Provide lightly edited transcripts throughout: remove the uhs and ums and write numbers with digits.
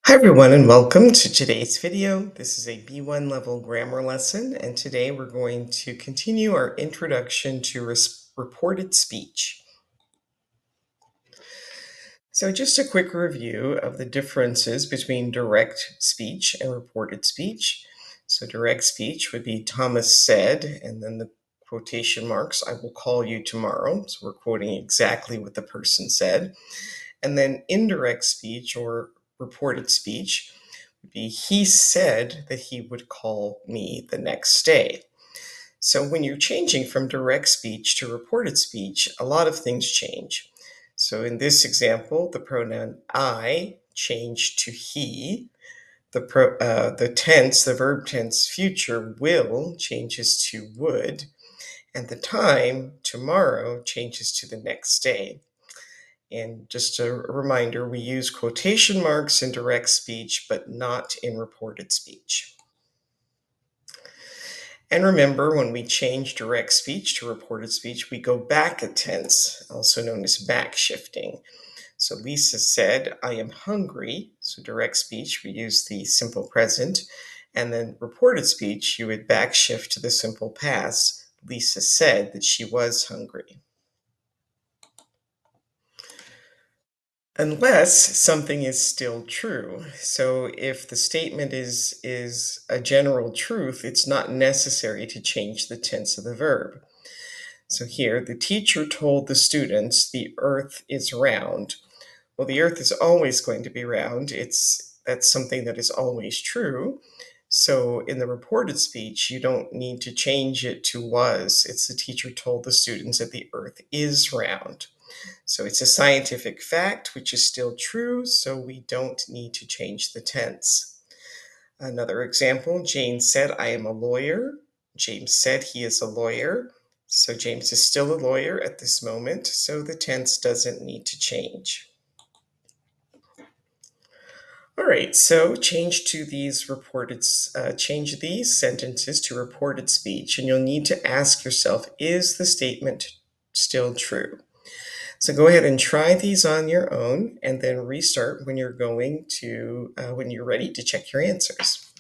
Hi everyone and welcome to today's video. This is a B1 level grammar lesson, and today we're going to continue our introduction to reported speech. So just a quick review of the differences between direct speech and reported speech. So direct speech would be Thomas said, and then the quotation marks, I will call you tomorrow. So we're quoting exactly what the person said. And then indirect speech or reported speech would be he said that he would call me the next day. So when you're changing from direct speech to reported speech, a lot of things change. So in this example, the pronoun I changed to he. The tense, the verb tense future will changes to would, and the time tomorrow changes to the next day. And just a reminder, we use quotation marks in direct speech, but not in reported speech. And remember, when we change direct speech to reported speech, we go back a tense, also known as backshifting. So Lisa said, I am hungry. So direct speech, we use the simple present. And then reported speech, you would backshift to the simple past. Lisa said that she was hungry. Unless something is still true. So if the statement is a general truth, it's not necessary to change the tense of the verb. So here, the teacher told the students the earth is round. Well, the earth is always going to be round. That's something that is always true. So in the reported speech, you don't need to change it to was. It's the teacher told the students that the earth is round. So it's a scientific fact, which is still true, so we don't need to change the tense. Another example, Jane said, I am a lawyer. James said he is a lawyer. So James is still a lawyer at this moment, so the tense doesn't need to change. All right, so change these sentences to reported speech, and you'll need to ask yourself, is the statement still true? So go ahead and try these on your own and then restart when when you're ready to check your answers.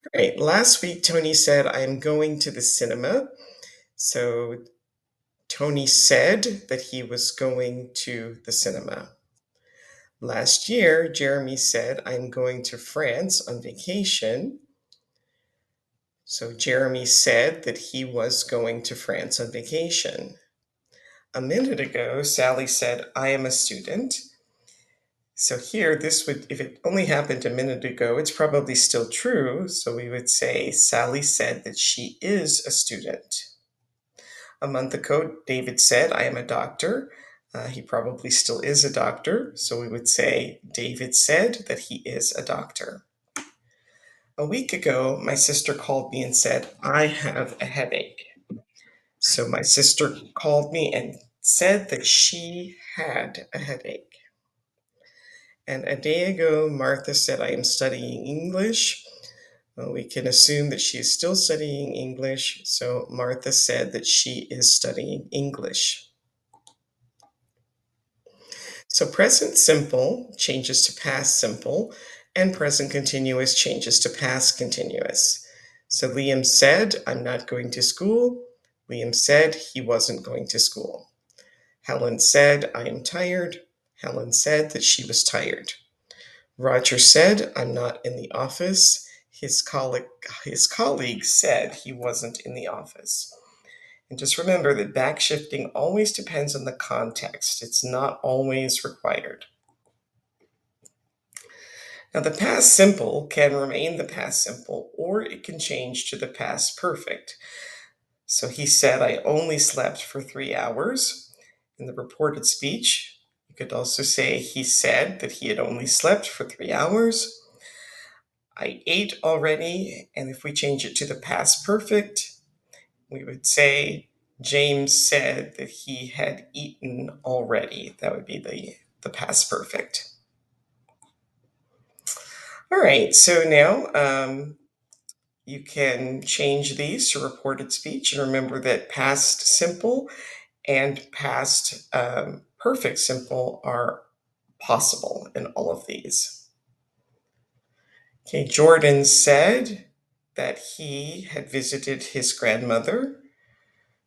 All right, last week Tony said, I'm going to the cinema. So Tony said that he was going to the cinema. Last year, Jeremy said, I'm going to France on vacation. So Jeremy said that he was going to France on vacation. A minute ago, Sally said, I am a student. So here, this would, if it only happened a minute ago, it's probably still true. So we would say, Sally said that she is a student. A month ago, David said, I am a doctor. He probably still is a doctor. So we would say, David said that he is a doctor. A week ago, my sister called me and said, I have a headache. So my sister called me and said that she had a headache. And a day ago, Martha said, I am studying English. Well, we can assume that she is still studying English. So Martha said that she is studying English. So present simple changes to past simple, and present continuous changes to past continuous. So Liam said, I'm not going to school. Liam said he wasn't going to school. Helen said, I am tired. Helen said that she was tired. Roger said, I'm not in the office. His colleague said he wasn't in the office. And just remember that backshifting always depends on the context. It's not always required. Now, the past simple can remain the past simple, or it can change to the past perfect. So he said, I only slept for 3 hours. In the reported speech, you could also say he said that he had only slept for 3 hours. I ate already, and if we change it to the past perfect, we would say James said that he had eaten already. That would be the past perfect. All right, so now you can change these to reported speech, and remember that past simple and past perfect simple are possible in all of these. Okay, Jordan said that he had visited his grandmother.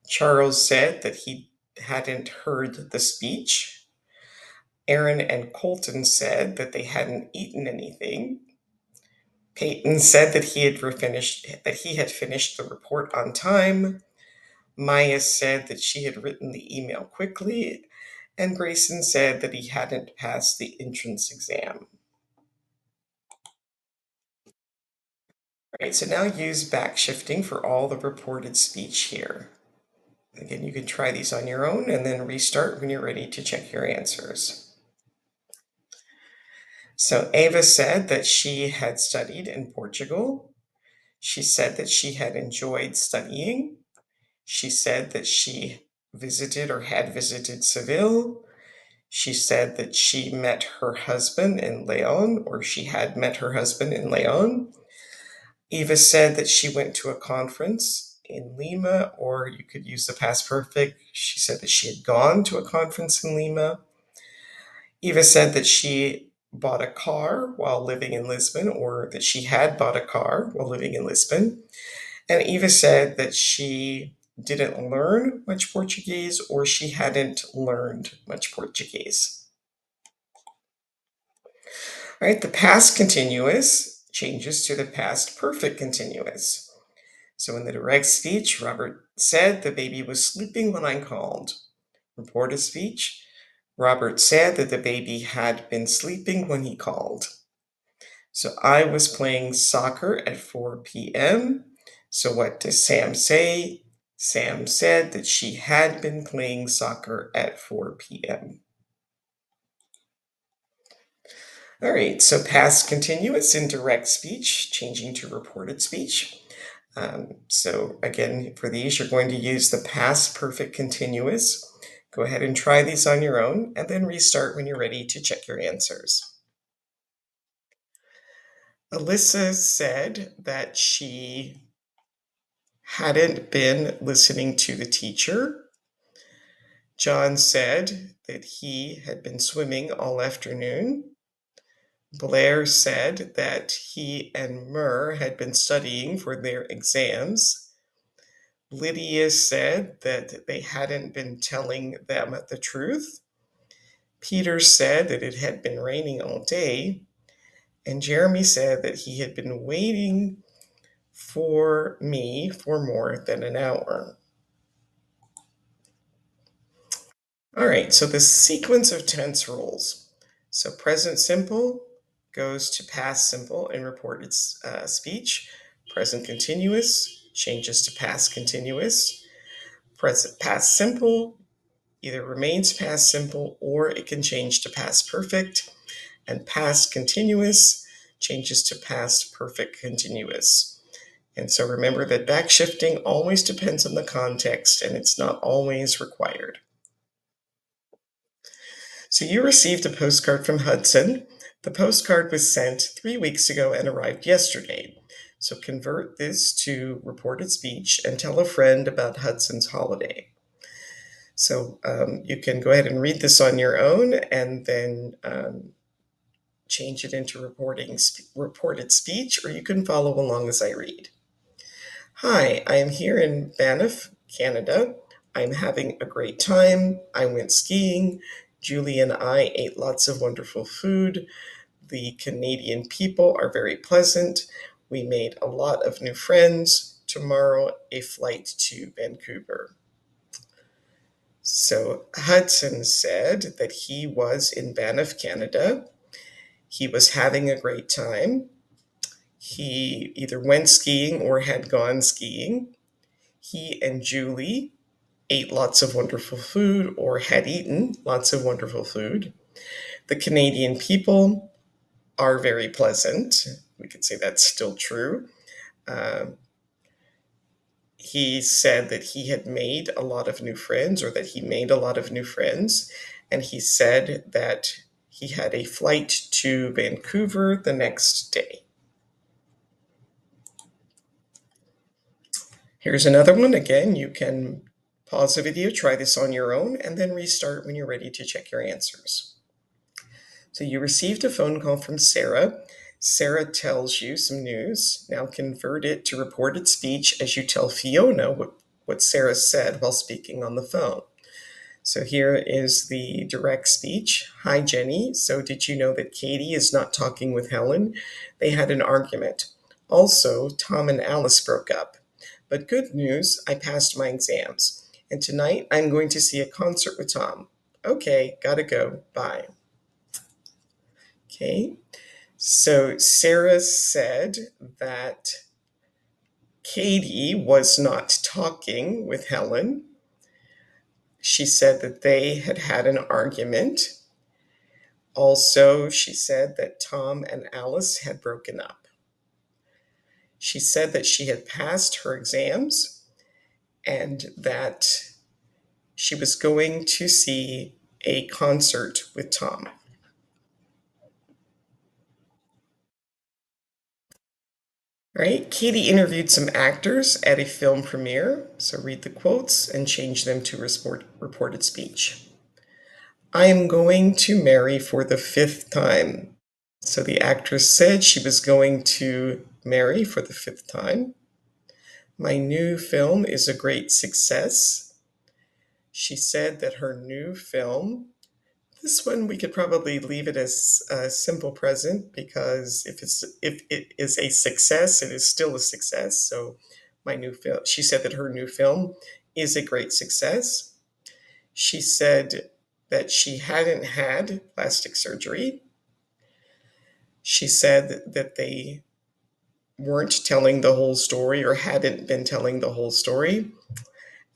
Charles said that he hadn't heard the speech. Aaron and Colton said that they hadn't eaten anything. Peyton said that he had finished the report on time. Maya said that she had written the email quickly, and Grayson said that he hadn't passed the entrance exam. All right, so now use backshifting for all the reported speech here. Again, you can try these on your own and then restart when you're ready to check your answers. So Ava said that she had studied in Portugal. She said that she had enjoyed studying. She said that she visited or had visited Seville. She said that she met her husband in Leon, or she had met her husband in Leon. Eva said that she went to a conference in Lima, or you could use the past perfect. She said that she had gone to a conference in Lima. Eva said that she bought a car while living in Lisbon, or that she had bought a car while living in Lisbon. And Eva said that she didn't learn much Portuguese, or she hadn't learned much Portuguese. All right, the past continuous changes to the past perfect continuous. So in the direct speech, Robert said the baby was sleeping when I called. Reported speech, Robert said that the baby had been sleeping when he called. So I was playing soccer at 4 p.m. So what does Sam say? Sam said that she had been playing soccer at 4 p.m. All right, so past continuous in direct speech, changing to reported speech. So again, for these, you're going to use the past perfect continuous. Go ahead and try these on your own, and then restart when you're ready to check your answers. Alyssa said that she hadn't been listening to the teacher. John said that he had been swimming all afternoon. Blair said that he and Mur had been studying for their exams. Lydia said that they hadn't been telling them the truth. Peter said that it had been raining all day. And Jeremy said that he had been waiting for me for more than an hour. All right, so the sequence of tense rules. So present simple goes to past simple in reported speech. Present continuous changes to past continuous. Present past simple either remains past simple or it can change to past perfect. And past continuous changes to past perfect continuous. And so remember that backshifting always depends on the context and it's not always required. So you received a postcard from Hudson. The postcard was sent 3 weeks ago and arrived yesterday. So convert this to reported speech and tell a friend about Hudson's holiday. So you can go ahead and read this on your own and then change it into reported speech, or you can follow along as I read. Hi, I am here in Banff, Canada. I'm having a great time. I went skiing. Julie and I ate lots of wonderful food. The Canadian people are very pleasant. We made a lot of new friends. Tomorrow, a flight to Vancouver. So Hudson said that he was in Banff, Canada. He was having a great time. He either went skiing or had gone skiing. He and Julie ate lots of wonderful food or had eaten lots of wonderful food. The Canadian people are very pleasant. We could say that's still true. Um, he said that he had made a lot of new friends, or that he made a lot of new friends. And he said that he had a flight to Vancouver the next day. Here's another one. Again, you can pause the video, try this on your own, and then restart when you're ready to check your answers. So you received a phone call from Sarah. Sarah tells you some news. Now convert it to reported speech as you tell Fiona what Sarah said while speaking on the phone. So here is the direct speech. Hi, Jenny. So did you know that Katie is not talking with Helen? They had an argument. Also, Tom and Alice broke up. But good news, I passed my exams. And tonight I'm going to see a concert with Tom. Okay, gotta go. Bye. Okay. So Sarah said that Katie was not talking with Helen. She said that they had had an argument. Also, she said that Tom and Alice had broken up. She said that she had passed her exams and that she was going to see a concert with Tom. Right? Katie interviewed some actors at a film premiere, so read the quotes and change them to reported speech. I am going to marry for the fifth time. So the actress said she was going to marry for the fifth time. My new film is a great success. She said that her new film, this one we could probably leave it as a simple present because if it is a success, it is still a success. So my new film, she said that her new film is a great success. She said that she hadn't had plastic surgery. She said that they weren't telling the whole story or hadn't been telling the whole story.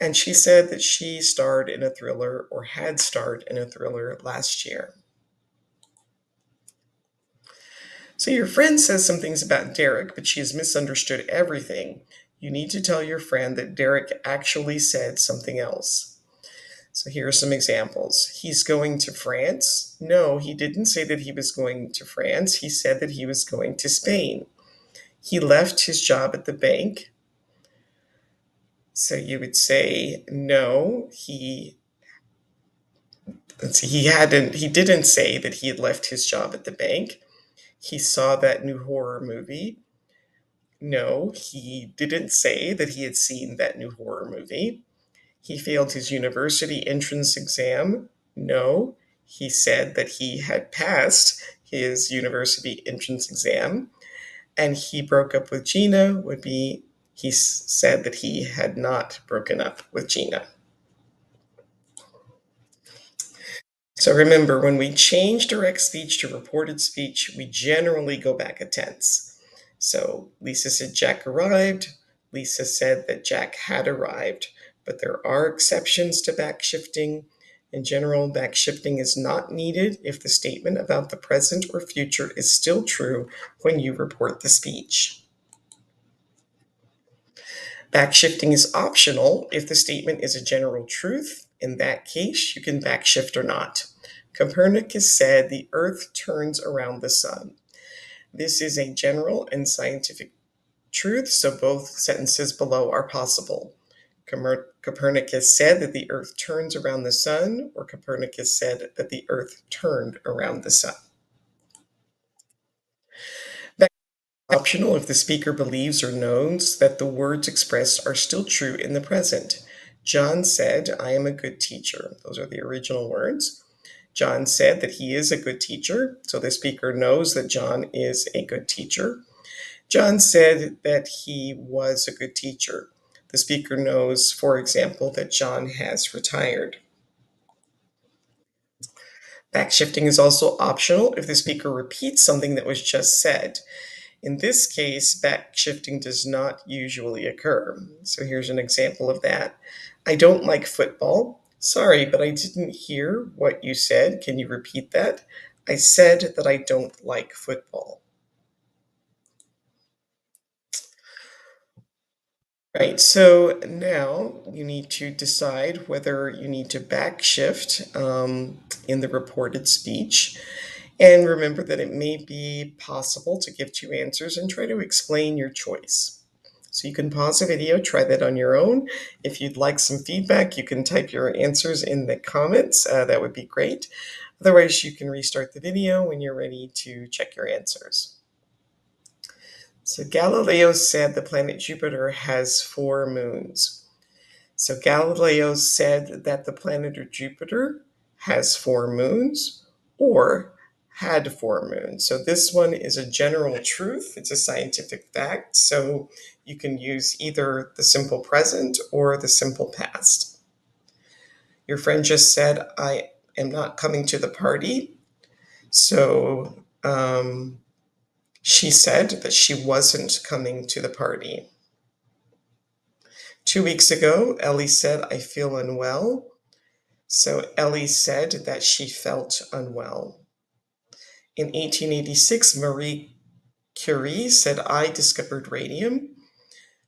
And she said that she starred in a thriller or had starred in a thriller last year. So your friend says some things about Derek, but she has misunderstood everything. You need to tell your friend that Derek actually said something else. So here are some examples. He's going to France. No, he didn't say that he was going to France. He said that he was going to Spain. He left his job at the bank. So you would say, no, he didn't say that he had left his job at the bank. He saw that new horror movie. No, he didn't say that he had seen that new horror movie. He failed his university entrance exam. No, he said that he had passed his university entrance exam. And he broke up with Gina would be he said that he had not broken up with Gina. So remember, when we change direct speech to reported speech, we generally go back a tense. So Lisa said Jack arrived. Lisa said that Jack had arrived, but there are exceptions to backshifting. In general, backshifting is not needed if the statement about the present or future is still true when you report the speech. Backshifting is optional if the statement is a general truth. In that case, you can backshift or not. Copernicus said the Earth turns around the sun. This is a general and scientific truth, so both sentences below are possible. Copernicus said that the Earth turns around the sun, or Copernicus said that the Earth turned around the sun. Optional if the speaker believes or knows that the words expressed are still true in the present. John said, I am a good teacher. Those are the original words. John said that he is a good teacher, so the speaker knows that John is a good teacher. John said that he was a good teacher. The speaker knows, for example, that John has retired. Backshifting is also optional if the speaker repeats something that was just said. In this case, backshifting does not usually occur. So here's an example of that. I don't like football. Sorry, but I didn't hear what you said. Can you repeat that? I said that I don't like football. Right, so now you need to decide whether you need to backshift in the reported speech. And remember that it may be possible to give two answers and try to explain your choice. So you can pause the video, try that on your own. If you'd like some feedback, you can type your answers in the comments. That would be great. Otherwise, you can restart the video when you're ready to check your answers. So Galileo said the planet Jupiter has 4 moons. So Galileo said that the planet Jupiter has 4 moons or had 4 moons. So this one is a general truth. It's a scientific fact. So you can use either the simple present or the simple past. Your friend just said, I am not coming to the party. So she said that she wasn't coming to the party. 2 weeks ago, Ellie said, I feel unwell. So Ellie said that she felt unwell. In 1886, Marie Curie said, I discovered radium.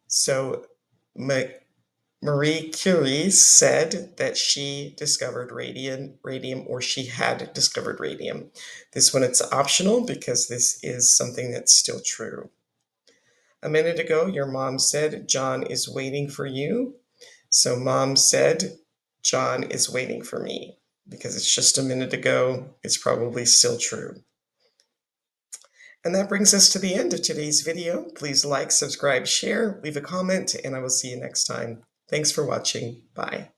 So Marie Curie said that she discovered radium, or she had discovered radium. This one, it's optional because this is something that's still true. A minute ago, your mom said, John is waiting for you. So mom said, John is waiting for me. Because it's just a minute ago, it's probably still true. And that brings us to the end of today's video. Please like, subscribe, share, leave a comment, and I will see you next time. Thanks for watching. Bye.